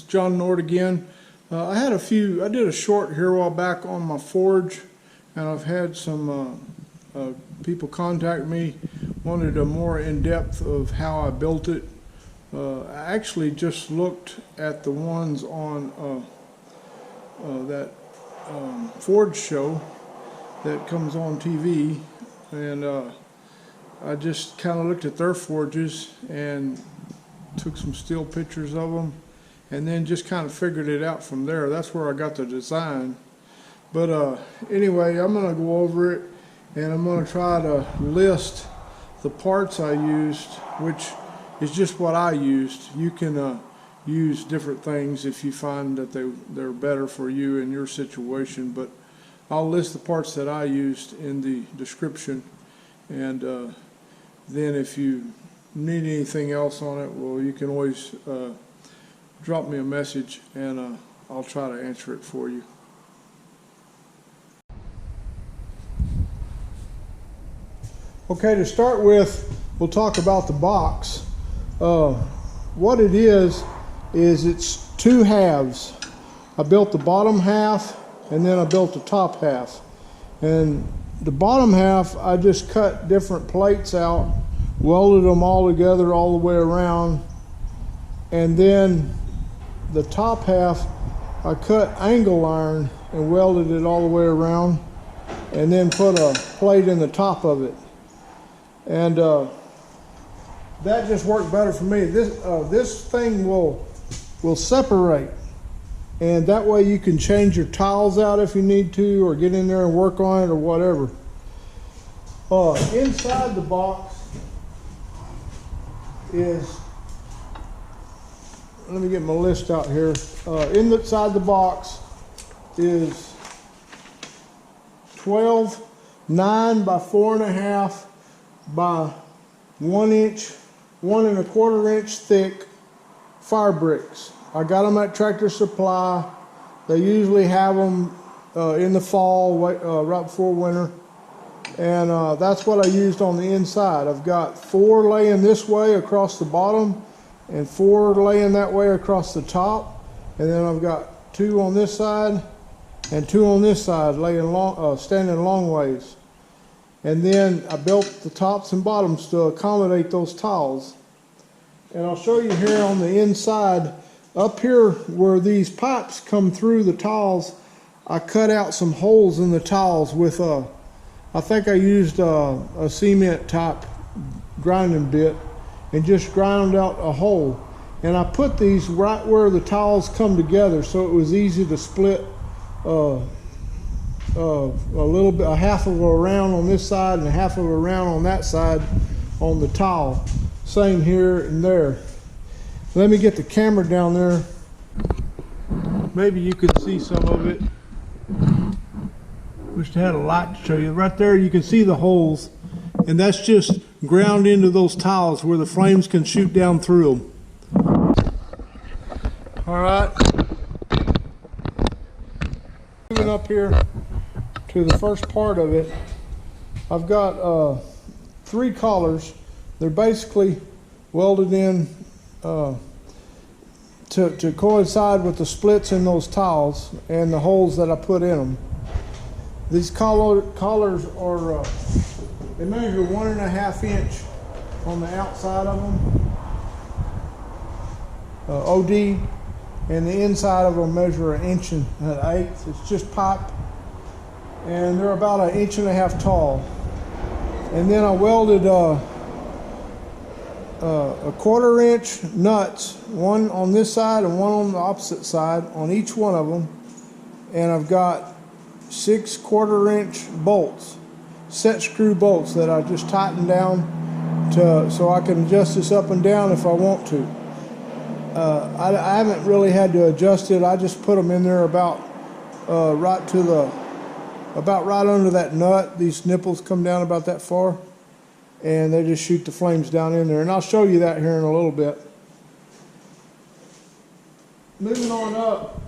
John Nord again. I did a short here a while back on my forge, and I've had some people contact me, wanted a more in-depth of how I built it. I actually just looked at the ones on that forge show that comes on TV, and I just kind of looked at their forges and took some still pictures of them, and then just kind of figured it out from there. That's where I got the design. But anyway, I'm going to go over it, and I'm going to try to list the parts I used, which is just what I used. You can use different things if you find that they're better for you in your situation, but I'll list the parts that I used in the description, and then if you need anything else on it, well, you can always drop me a message, and I'll try to answer it for you. Okay, to start with, we'll talk about the box. What it is it's two halves. I built the bottom half, and then I built the top half. And the bottom half, I just cut different plates out, welded them all together all the way around, and then the top half, I cut angle iron and welded it all the way around, and then put a plate in the top of it. And that just worked better for me. This thing will separate, and that way you can change your tiles out if you need to, or get in there and work on it or whatever. Inside the box is, let me get my list out here. Inside the box is 12 9 by 4.5 by 1 inch, 1 1/4 inch thick fire bricks. I got them at Tractor Supply. They usually have them in the fall, right before winter. And that's what I used on the inside. I've got 4 laying this way across the bottom, and 4 laying that way across the top. And then I've got 2 on this side and 2 on this side, laying standing long ways. And then I built the tops and bottoms to accommodate those tiles. And I'll show you here on the inside, up here where these pipes come through the tiles, I cut out some holes in the tiles with I think I used a cement type grinding bit, and just ground out a hole. And I put these right where the tiles come together, so it was easy to split a little bit, a half of a round on this side and a half of a round on that side on the tile. Same here and there. Let me get the camera down there. Maybe you can see some of it. Wish I had a light to show you. Right there you can see the holes, and that's just ground into those tiles where the flames can shoot down through them. All right. Moving up here to the first part of it, I've got 3 collars. They're basically welded in to coincide with the splits in those tiles and the holes that I put in them. These collars are, they measure 1.5 inch on the outside of them, OD, and the inside of them measure 1 1/8 inches. It's just pipe, and they're about 1.5 inches tall. And then I welded a 1/4 inch nuts, one on this side and one on the opposite side on each one of them. And I've got 6 1/4 inch bolts, set screw bolts that I just tighten down so I can adjust this up and down if I want to. I haven't really had to adjust it. I just put them in there about right under that nut. These nipples come down about that far, and they just shoot the flames down in there. And I'll show you that here in a little bit. Moving on up,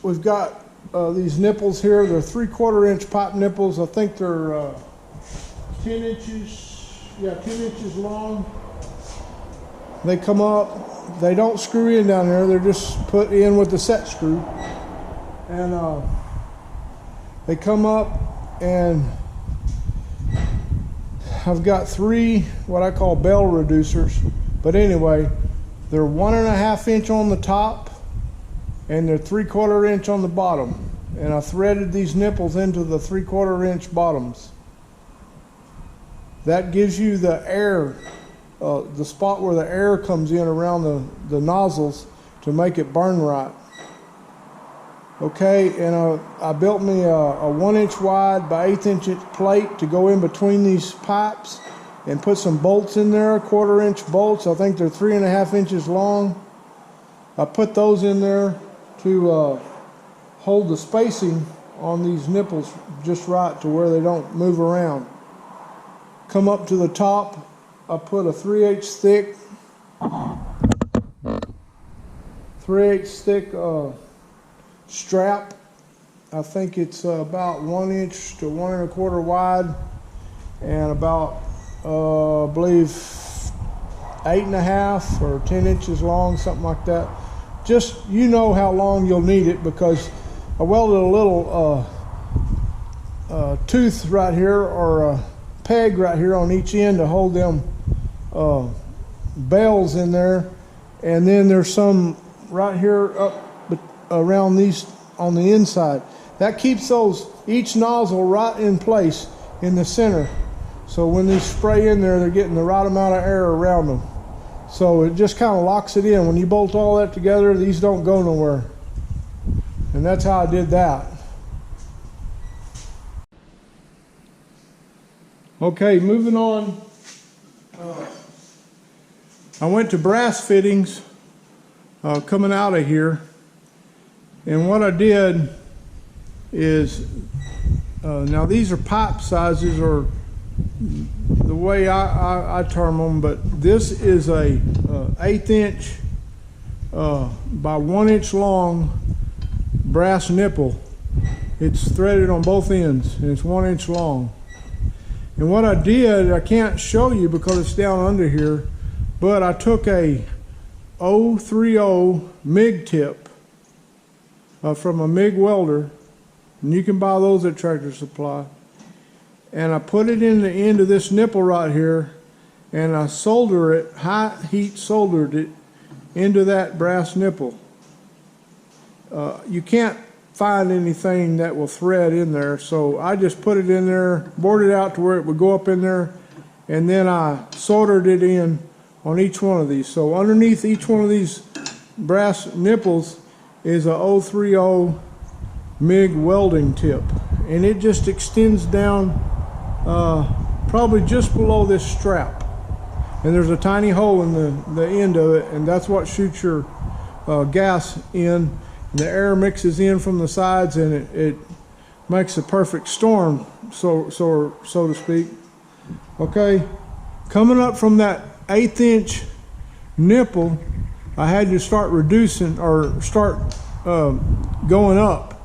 we've got these nipples here. They're 3/4 inch pipe nipples. I think they're 10 inches, yeah, 10 inches long. They come up they don't screw in down there. They're just put in with the set screw. And they come up, and I've got 3 what I call bell reducers. But anyway, they're 1.5 inch on the top, and they're 3/4 inch on the bottom. And I threaded these nipples into the 3/4 inch bottoms. That gives you the air, the spot where the air comes in around the nozzles to make it burn right. Okay, and I built me a 1 inch wide by 1/8 inch plate to go in between these pipes, and put some bolts in there, 1/4 inch bolts. I think they're 3.5 inches long. I put those in there to hold the spacing on these nipples just right to where they don't move around. Come up to the top, I put a 3/8 thick strap. I think it's about 1 inch to 1 1/4 wide, and about I believe 8.5 or 10 inches long, something like that. Just, you know how long you'll need it, because I welded a little tooth right here, or a peg right here on each end to hold them bells in there. And then there's some right here up around these on the inside. That keeps those, each nozzle right in place in the center. So when they spray in there, they're getting the right amount of air around them. So it just kind of locks it in. When you bolt all that together, these don't go nowhere. And that's how I did that. Okay, moving on. I went to brass fittings coming out of here. And what I did is, now these are pipe sizes, or the way I term them, but this is a 1/8 inch by 1 inch long brass nipple. It's threaded on both ends, and it's 1 inch long. And what I did, I can't show you because it's down under here, but I took a 030 MIG tip from a MIG welder, and you can buy those at Tractor Supply. And I put it in the end of this nipple right here, and I solder it, high heat soldered it into that brass nipple. You can't find anything that will thread in there, so I just put it in there, bored it out to where it would go up in there, and then I soldered it in on each one of these. So underneath each one of these brass nipples is a 030 MIG welding tip, and it just extends down probably just below this strap, and there's a tiny hole in the end of it, and that's what shoots your gas in. The air mixes in from the sides, and it makes a perfect storm, so to speak. Okay, coming up from that 1/8 inch nipple, I had to start reducing, or start going up.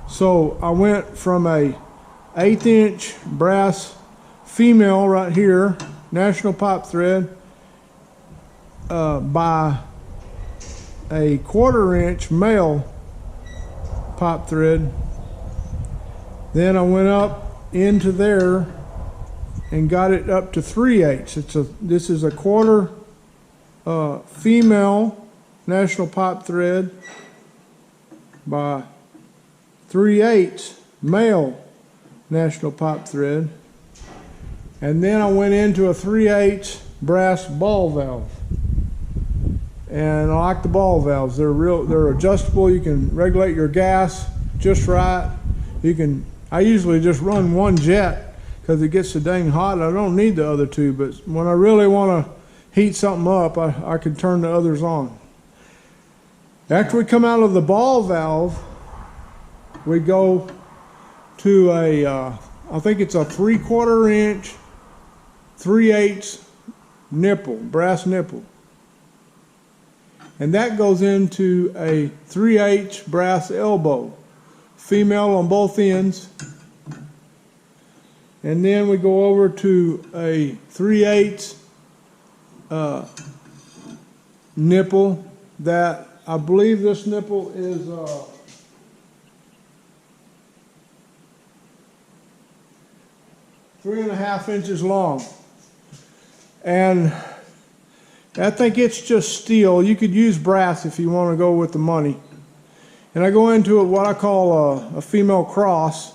So I went from a 1/8 inch brass female right here, national pipe thread, by a 1/4 inch male pipe thread. Then I went up into there and got it up to 3/8. This is a 1/4 female national pipe thread by 3/8 male national pipe thread. And then I went into a 3/8 brass ball valve. And I like the ball valves. They're adjustable. You can regulate your gas just right. I usually just run one jet because it gets so dang hot. I don't need the other two, but when I really want to heat something up, I can turn the others on. After we come out of the ball valve, we go to I think it's a 3/4 inch, 3/8 nipple, brass nipple. And that goes into a 3/8 brass elbow, female on both ends. And then we go over to a 3/8 nipple that I believe this nipple is 3.5 inches long. And I think it's just steel. You could use brass if you want to go with the money. And I go into it what I call a female cross,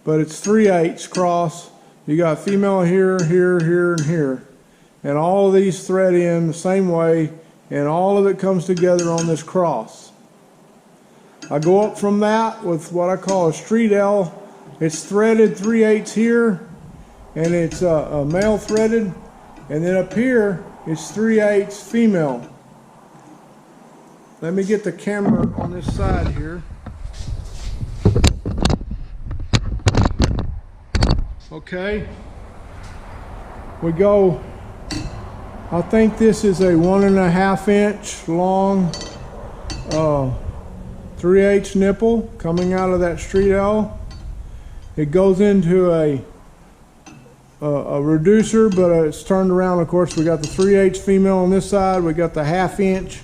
but it's 3/8 cross. You got female here, here, here, and here. And all of these thread in the same way, and all of it comes together on this cross. I go up from that with what I call a street L. It's threaded 3/8 here, and it's a male threaded, and then up here it's 3/8 female. Let me get the camera on this side here. Okay, we go, I think this is a 1.5 inch long 3/8 nipple coming out of that street L. It goes into a reducer, but it's turned around. Of course, we got the 3/8 female on this side, we got the 1/2 inch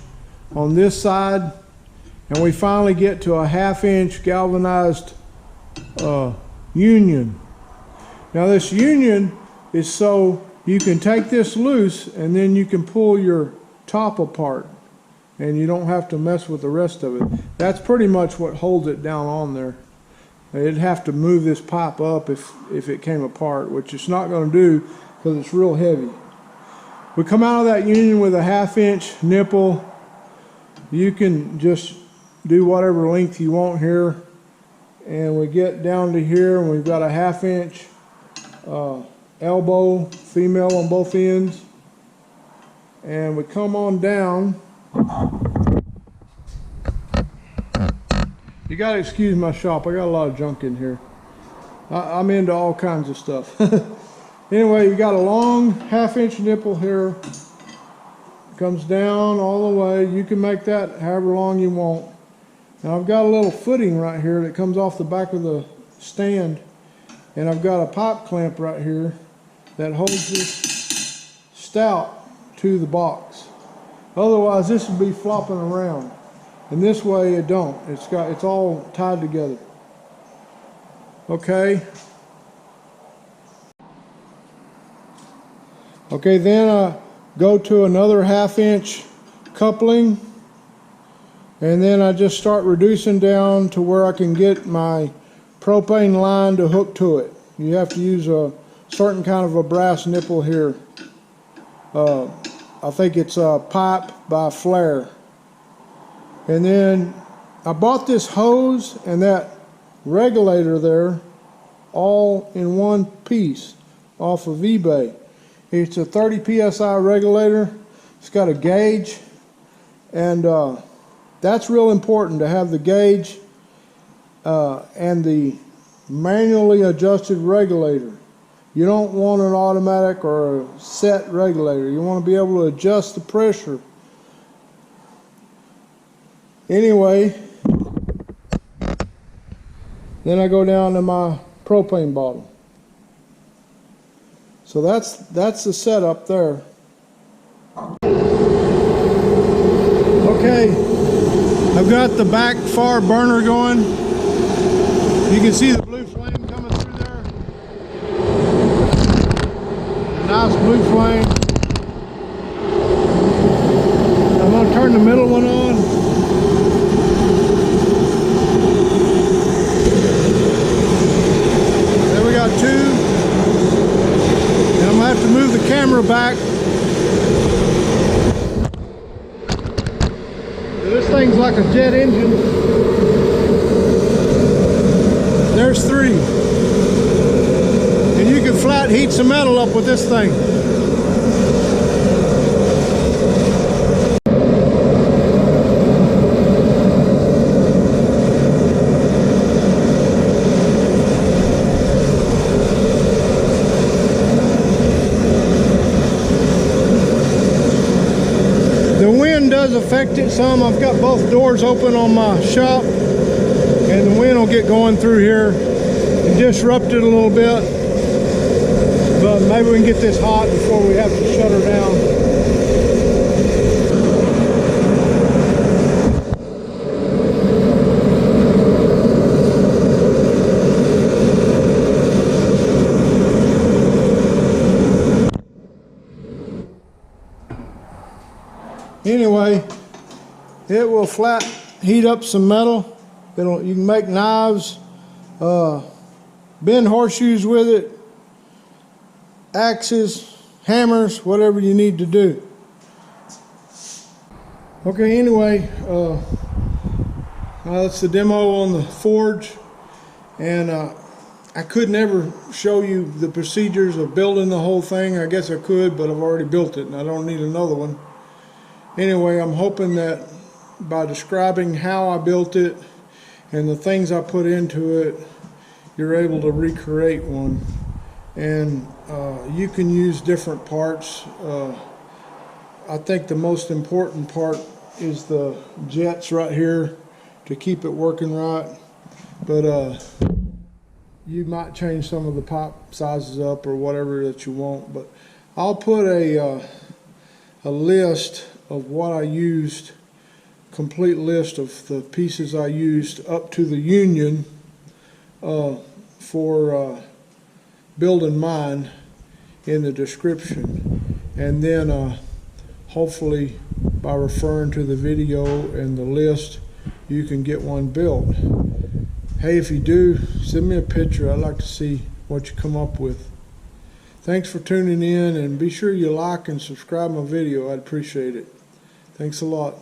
on this side, and we finally get to a 1/2 inch galvanized union. Now this union is so you can take this loose and then you can pull your top apart and you don't have to mess with the rest of it. That's pretty much what holds it down on there. It'd have to move this pipe up if it came apart, which it's not going to do because it's real heavy. We come out of that union with a 1/2 inch nipple. You can just do whatever length you want here, and we get down to here and we've got a 1/2 inch elbow female on both ends, and we come on down. You gotta excuse my shop, I got a lot of junk in here. I'm into all kinds of stuff. Anyway, you got a long 1/2 inch nipple here, comes down all the way. You can make that however long you want. Now I've got a little footing right here that comes off the back of the stand, and I've got a pipe clamp right here that holds this stout to the box. Otherwise this would be flopping around, and this way it don't. It's all tied together. Okay. Okay, then I go to another 1/2 inch coupling, and then I just start reducing down to where I can get my propane line to hook to it. You have to use a certain kind of a brass nipple here. I think it's a pipe by Flare. And then I bought this hose and that regulator there all in one piece off of eBay. It's a 30 psi regulator. It's got a gauge, and that's real important to have the gauge and the manually adjusted regulator. You don't want an automatic or a set regulator. You want to be able to adjust the pressure. Anyway, then I go down to my propane bottle. So that's the setup there. Okay, I've got the back far burner going. You can see the blue flame coming through there. A nice blue flame. I'm going to turn the middle one on. There we got two. And I'm going to have to move the camera back. This thing's like a jet engine. There's three. And you can flat heat some metal up with this thing. The wind does affect it some. I've got both doors open on my shop, and the wind will get going through here and disrupt it a little bit. But maybe we can get this hot before we have to shut her down. anyway, it will heat up some metal. You can make knives, bend horseshoes with it, axes, hammers, whatever you need to do. Okay, anyway, that's the demo on the forge, and I could never show you the procedures of building the whole thing. I guess I could, but I've already built it and I don't need another one. Anyway, I'm hoping that by describing how I built it and the things I put into it, you're able to recreate one. And you can use different parts. I think the most important part is the jets right here to keep it working right. But you might change some of the pipe sizes up or whatever that you want. But I'll put a list of what I used, complete list of the pieces I used up to the union for building mine in the description. And then hopefully by referring to the video and the list, you can get one built. Hey, if you do, send me a picture. I'd like to see what you come up with. Thanks for tuning in, and be sure you like and subscribe my video. I'd appreciate it. Thanks a lot.